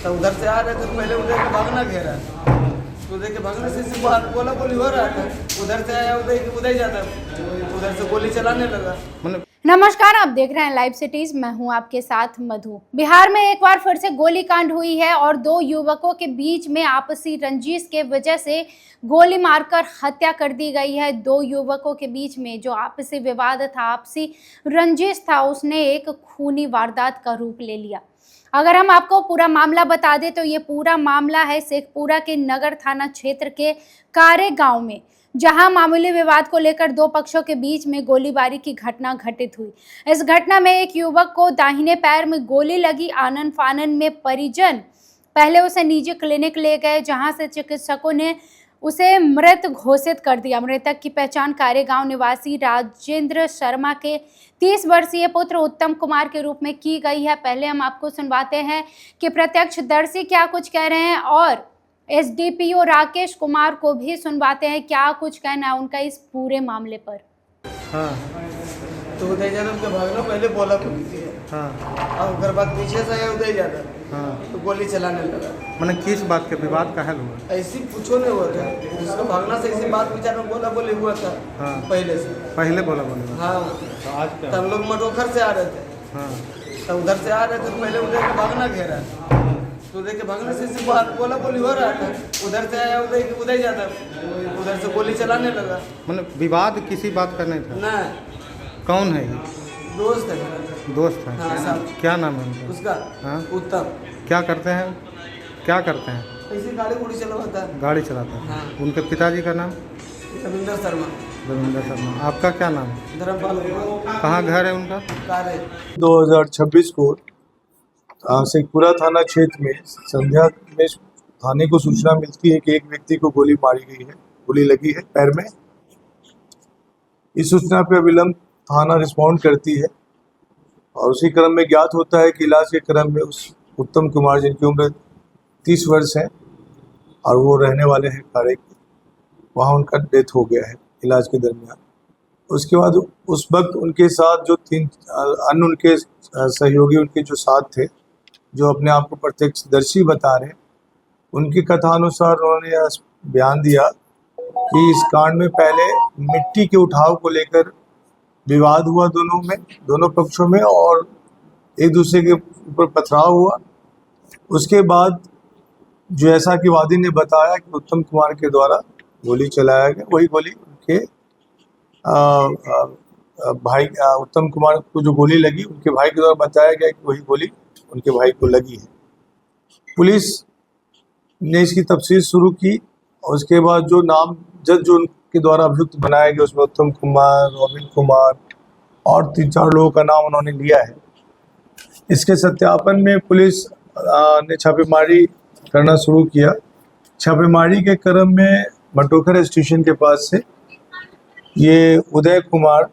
तो उधर से आ रहे थे तो पहले उधर के भागना घेरा, उधर के भागने से बाहर बोला बोली हो रहा था, उधर से आया उधर ही जाता, उधर से गोली चलाने लगा। नमस्कार, आप देख रहे हैं लाइव सिटीज। मैं हूं आपके साथ मधु। बिहार में एक बार फिर से गोलीकांड हुई है और दो युवकों के बीच में आपसी रंजिश के वजह से गोली मारकर हत्या कर दी गई है। दो युवकों के बीच में जो आपसी विवाद था, आपसी रंजिश था, उसने एक खूनी वारदात का रूप ले लिया। अगर हम आपको पूरा मामला बता दें तो ये पूरा मामला है शेखपुरा के नगर थाना क्षेत्र के कारे गांव में, जहां मामूली विवाद को लेकर दो पक्षों के बीच में गोलीबारी की घटना घटित हुई। इस घटना में एक युवक को दाहिने पैर में गोली लगी। आनन फानन में परिजन पहले उसे निजी क्लिनिक ले गए, जहां से चिकित्सकों ने उसे मृत घोषित कर दिया। मृतक की पहचान कारेगांव निवासी राजेंद्र शर्मा के 30 वर्षीय पुत्र उत्तम कुमार के रूप में की गई है। पहले हम आपको सुनवाते हैं कि प्रत्यक्षदर्शी क्या कुछ कह रहे हैं और एसडीपीओ राकेश कुमार को भी सुनवाते हैं क्या कुछ कहना है उनका इस पूरे मामले पर। हाँ, तो उधर जाना उनके भागना पहले बोला पुलिस। हाँ, और उसके बाद पीछे से आया उधर जाता। हाँ, तो गोली चलाने लगा। मैंने किस बात के विवाद का हल हुआ? ऐसी पूछो नहीं हुआ था, उसका भागना से इसी बात विचार में बोला बोली हुआ था। हाँ, पहले बोला बोले। हाँ, तो हम लोग मटोखर से आ रहे थे। हाँ, तो उधर से आ रहे थे तो पहले उधर के भागना घेरा, तो उधर के भागने से बाहर बोला बोली हो रहा था, उधर से आया उधर ही जाता, उधर से गोली चलाने लगा। मतलब विवाद किसी बात का नहीं था ना। कौन है ये? दोस्त है। दोस्त है। हाँ, क्या नाम है उनका? उसका? हाँ, उत्तम। क्या करते हैं? ऐसी गाड़ी चलाता है। गाड़ी चलाता है। हाँ। उनके पिताजी का नाम? रविंद्र शर्मा। रविंद्र शर्मा। आपका क्या नाम है? धर्मपाल। कहाँ घर है उनका? 2026 को शेखपुरा थाना क्षेत्र में संध्या में थाने को सूचना मिलती है कि एक व्यक्ति को गोली मारी गई है, गोली लगी है पैर में। इस सूचना पर अविलंब थाना रिस्पॉन्ड करती है और उसी क्रम में ज्ञात होता है कि इलाज के क्रम में उस उत्तम कुमार, जिनकी उम्र 30 वर्ष है और वो रहने वाले हैं कारे के, वहाँ उनका डेथ हो गया है इलाज के दरमियान। उसके बाद उस वक्त उनके साथ जो 3 अन्य उनके सहयोगी उनके जो साथ थे, जो अपने आप को प्रत्यक्षदर्शी बता रहे, उनकी कथानुसार उन्होंने यह बयान दिया कि इस कांड में पहले मिट्टी के उठाव को लेकर विवाद हुआ दोनों पक्षों में और एक दूसरे के ऊपर पथराव हुआ। उसके बाद जो ऐसा कि वादी ने बताया कि उत्तम कुमार के द्वारा गोली चलाया गया, वही गोली उनके भाई उत्तम कुमार को जो गोली लगी उनके भाई के द्वारा बताया गया कि वही गोली उनके भाई को लगी है। पुलिस ने इसकी तफ्तीश शुरू की और उसके बाद जो नामजद जो उनके द्वारा अभियुक्त बनाया गया उसमें उत्तम कुमार, रॉबिन कुमार और 3-4 लोगों का नाम उन्होंने लिया है। इसके सत्यापन में पुलिस ने छापेमारी करना शुरू किया। छापेमारी के क्रम में मटोखर स्टेशन के पास से ये उदय कुमार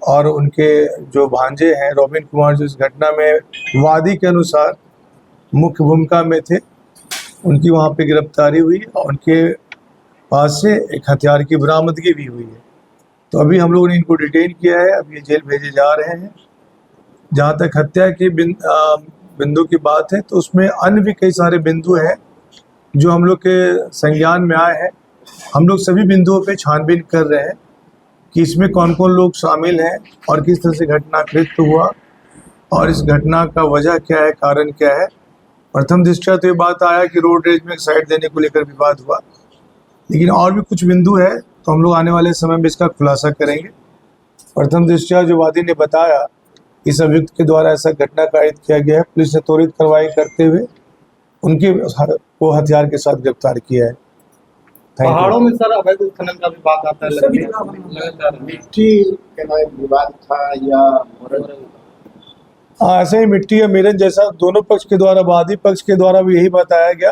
और उनके जो भांजे हैं रॉबिन कुमार, जो इस घटना में वादी के अनुसार मुख्य भूमिका में थे, उनकी वहाँ पे गिरफ्तारी हुई और उनके पास से एक हथियार की बरामदगी भी हुई है। तो अभी हम लोगों ने इनको डिटेन किया है, अब ये जेल भेजे जा रहे हैं। जहाँ तक हत्या की बिंदु की बात है तो उसमें अन्य भी कई सारे बिंदु हैं जो हम लोग के संज्ञान में आए हैं। हम लोग सभी बिंदुओं पे छानबीन कर रहे हैं कि इसमें कौन कौन लोग शामिल हैं और किस तरह से घटनाकृत हुआ और इस घटना का वजह क्या है, कारण क्या है। प्रथम दृष्टया तो ये बात आया कि रोड रेज में साइड देने को लेकर विवाद हुआ, लेकिन और भी कुछ बिंदु है तो हम लोग आने वाले समय में इसका खुलासा करेंगे। प्रथम दृष्टया जो वादी ने बताया इस अभियुक्त के द्वारा ऐसा घटना कारित किया गया है, पुलिस ने त्वरित कार्रवाई करते हुए उनके को हथियार के साथ गिरफ्तार किया है। पहाड़ों में सर अवैध उत्खनन का भी बात आता है, मिट्टी का विवाद था या ऐसे ही मिट्टी या मेरन जैसा दोनों पक्ष के द्वारा, वादी पक्ष के द्वारा भी यही बताया गया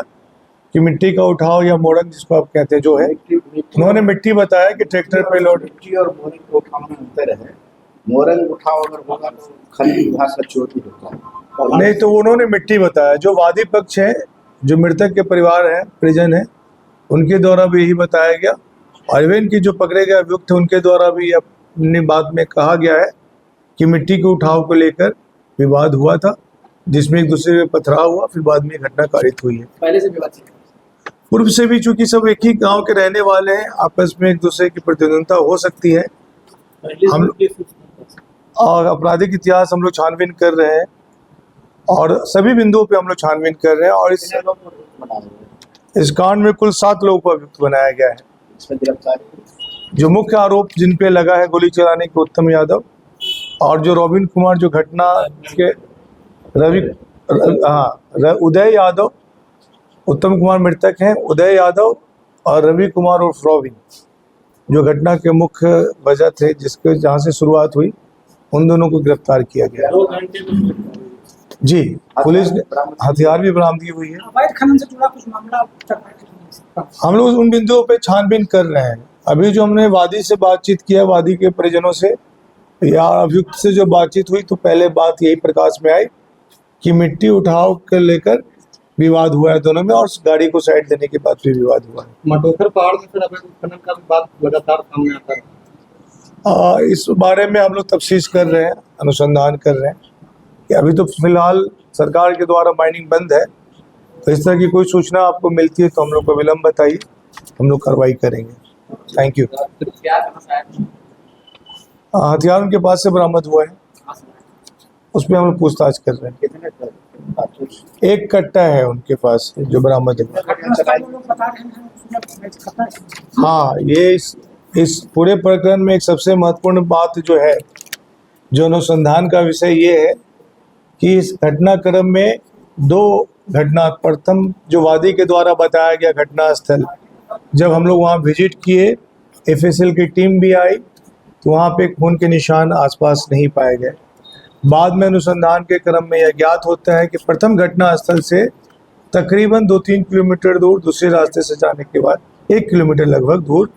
कि मिट्टी का उठाव या मोड़न जिसको आप कहते हैं जो है, उन्होंने मिट्टी बताया कि ट्रैक्टर पे लोड। मिट्टी और मोरंग को उठाव में अंतर है। मोरंग उठाव अगर होगा तो खली भाषा चोटी होता है, नहीं तो उन्होंने मिट्टी बताया। जो वादी पक्ष है, जो मृतक के परिवार है, परिजन है, उनके द्वारा भी यही बताया गया और इवन की जो पकड़े गए अभियुक्त थे उनके द्वारा भी अपनी बात में कहा गया है कि मिट्टी के उठाव को लेकर विवाद हुआ था। जिसमें एक दूसरे पे पथराव हुआ, फिर बाद में ये घटना कारित हुई है। पहले से विवाद थी। पूर्व से भी चूंकि सब एक ही गांव के रहने वाले हैं, आपस में एक दूसरे की प्रतिद्वंदता हो सकती है। हम और आपराधिक इतिहास हम लोग छानबीन कर रहे हैं और सभी बिंदुओं पे हम लोग छानबीन कर रहे हैं और इस कांड में कुल 7 लोगों को अभियुक्त बनाया गया है। इसमें गिरफ्तारी जो मुख्य आरोप जिन पे लगा है गोली चलाने के उत्तम यादव और जो रॉबिन कुमार जो घटना के उदय यादव, उत्तम कुमार मृतक हैं, उदय यादव और रवि कुमार उर्फ रॉबिन जो घटना के मुख्य वजह थे जिसके जहाँ से शुरुआत हुई, उन दोनों को गिरफ्तार किया गया। जी, पुलिस ने हथियार भी बरामदगी हुई है। अवैध खनन से जुड़ा कुछ मामला हम लोग उन बिंदुओं पे छानबीन कर रहे हैं। अभी जो हमने वादी से बातचीत किया, वादी के परिजनों से या अभियुक्त से जो बातचीत हुई, तो पहले बात यही प्रकाश में आई कि मिट्टी उठाव के लेकर विवाद हुआ है दोनों में और गाड़ी को साइड देने के बाद भी विवाद हुआ है। मटोखर पहाड़ में सर अवैध खनन का विवाद लगातार सामने आता है। इस बारे में हम लोग तफ्तीश कर रहे हैं, अनुसंधान कर रहे हैं कि अभी तो फिलहाल सरकार के द्वारा माइनिंग बंद है, तो इस तरह की कोई सूचना आपको मिलती है तो हम लोग को विलम्ब बताइए, हम लोग कार्रवाई करेंगे। Thank you. हथियार उनके पास से बरामद हुआ है, उसमें हम लोग पूछताछ कर रहे हैं। कितने एक कट्टा है उनके पास जो बरामद है। हाँ, ये इस पूरे प्रकरण में एक सबसे महत्वपूर्ण बात जो है, जो अनुसंधान का विषय ये है कि इस घटनाक्रम में 2 घटना, प्रथम जो वादी के द्वारा बताया गया घटना स्थल, जब हम लोग वहाँ विजिट किए, एफएसएल की टीम भी आई, तो वहाँ पे खून के निशान आसपास नहीं पाए गए। बाद में अनुसंधान के क्रम में यह ज्ञात होता है कि प्रथम घटना स्थल से तकरीबन 2-3 किलोमीटर दूर दूसरे रास्ते से जाने के बाद 1 किलोमीटर लगभग दूर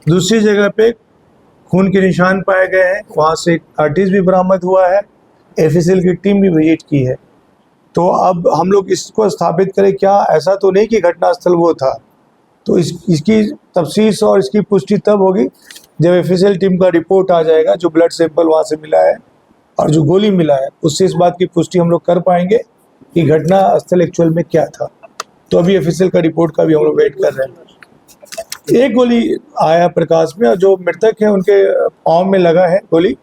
दूसरी जगह पे खून के निशान पाए गए हैं। वहाँ से एक कार्टिज भी बरामद हुआ है, एफएसएल की टीम भी विजिट की है। तो अब हम लोग इसको स्थापित करें, क्या ऐसा तो नहीं कि घटनास्थल वो था, तो इसकी तफ्सीस और इसकी पुष्टि तब होगी जब एफएसएल टीम का रिपोर्ट आ जाएगा, जो ब्लड सैंपल वहाँ से मिला है और जो गोली मिला है, उससे इस बात की पुष्टि हम लोग कर पाएंगे कि घटना स्थल एक्चुअल में क्या था। तो अभी एफएसएल का रिपोर्ट का भी हम लोग वेट कर रहे हैं। एक गोली आया प्रकाश में और जो मृतक है उनके पाँव में लगा है गोली।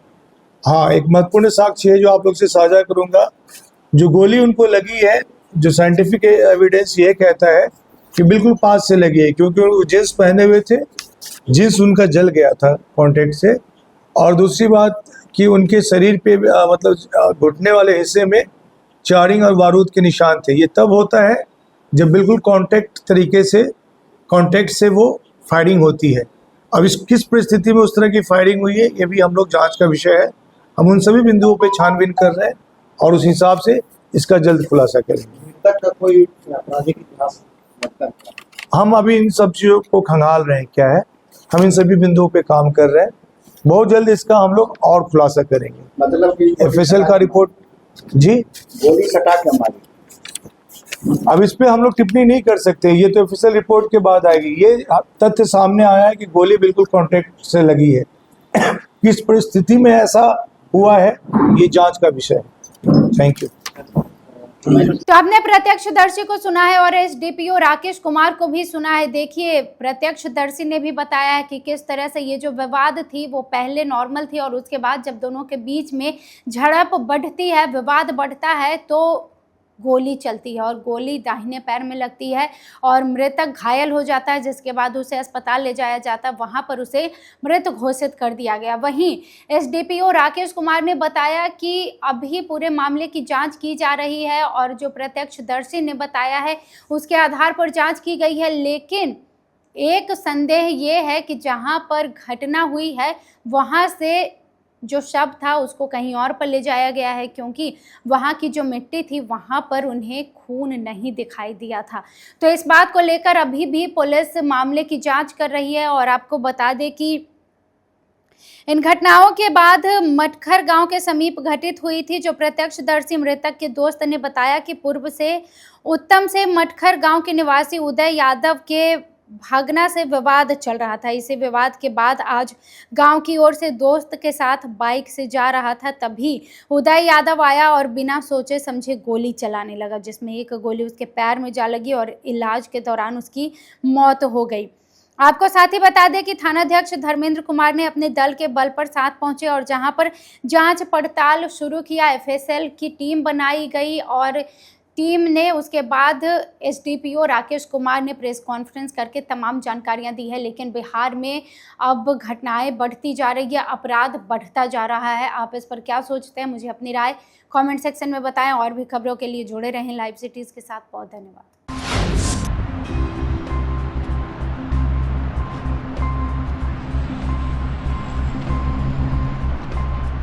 हाँ, एक महत्वपूर्ण साक्ष्य है जो आप लोग से साझा करूंगा। जो गोली उनको लगी है, जो साइंटिफिक एविडेंस ये कहता है कि बिल्कुल पास से लगी है, क्योंकि वो जींस पहने हुए थे, जींस उनका जल गया था कॉन्टैक्ट से। और दूसरी बात कि उनके शरीर पे मतलब घुटने वाले हिस्से में चारिंग और बारूद के निशान थे। ये तब होता है जब बिल्कुल कॉन्टैक्ट से वो फायरिंग होती है। अब इस किस परिस्थिति में उस तरह की फायरिंग हुई है, ये भी हम लोग जांच का विषय है। हम उन सभी बिंदुओं पे छानबीन कर रहे हैं और उस हिसाब से इसका जल्द खुलासा करेंगे। मृतक का कोई आपराधिक इतिहास हम अभी इन सब चीज़ों को खंगाल रहे हैं क्या है, हम इन सभी बिंदुओं पे काम कर रहे हैं। बहुत जल्द इसका हम लोग और खुलासा करेंगे। मतलब कि एफएसएल का रिपोर्ट जी, गोली सटा के मारी। अब इस पे हम लोग टिप्पणी नहीं कर सकते, ये तो एफएसएल रिपोर्ट के बाद आएगी। ये तथ्य सामने आया है कि गोली बिल्कुल कॉन्टैक्ट से लगी है। किस परिस्थिति में ऐसा हुआ है, ये जांच का विषय है। Thank you. तो आपने प्रत्यक्षदर्शी को सुना है और एसडीपीओ राकेश कुमार को भी सुना है। देखिए, प्रत्यक्षदर्शी ने भी बताया है कि किस तरह से ये जो विवाद थी वो पहले नॉर्मल थी और उसके बाद जब दोनों के बीच में झड़प बढ़ती है, विवाद बढ़ता है, तो गोली चलती है और गोली दाहिने पैर में लगती है और मृतक घायल हो जाता है, जिसके बाद उसे अस्पताल ले जाया जाता है। वहां पर उसे मृत घोषित कर दिया गया। वहीं एसडीपीओ राकेश कुमार ने बताया कि अभी पूरे मामले की जांच की जा रही है और जो प्रत्यक्षदर्शी ने बताया है उसके आधार पर जांच की गई है। लेकिन एक संदेह ये है कि जहां पर घटना हुई है वहां से जो शव था उसको कहीं और पर ले जाया गया है, क्योंकि वहाँ की जो मिट्टी थी वहाँ पर उन्हें खून नहीं दिखाई दिया था। तो इस बात को लेकर अभी भी पुलिस मामले की जांच कर रही है। और आपको बता दें कि इन घटनाओं के बाद मटखर गांव के समीप घटित हुई थी। जो प्रत्यक्षदर्शी मृतक के दोस्त ने बताया कि पूर्व से उत्तम से मटखर गांव के निवासी उदय यादव के भागना से विवाद चल रहा था। इसी विवाद के बाद आज गांव की ओर से दोस्त के साथ बाइक से जा रहा था, तभी उदय यादव आया और बिना सोचे समझे गोली चलाने लगा, जिसमें एक गोली उसके पैर में जा लगी और इलाज के दौरान उसकी मौत हो गई। आपको साथ ही बता दें कि थानाध्यक्ष धर्मेंद्र कुमार ने अपने दल के बल पर साथ पहुंचे और जहां पर जांच पड़ताल शुरू किया, एफएसएल की टीम बनाई गई और टीम ने उसके बाद एसडीपीओ राकेश कुमार ने प्रेस कॉन्फ्रेंस करके तमाम जानकारियां दी है। लेकिन बिहार में अब घटनाएं बढ़ती जा रही है, अपराध बढ़ता जा रहा है। आप इस पर क्या सोचते हैं, मुझे अपनी राय कमेंट सेक्शन में बताएं। और भी खबरों के लिए जुड़े रहें लाइव सिटीज के साथ। बहुत धन्यवाद।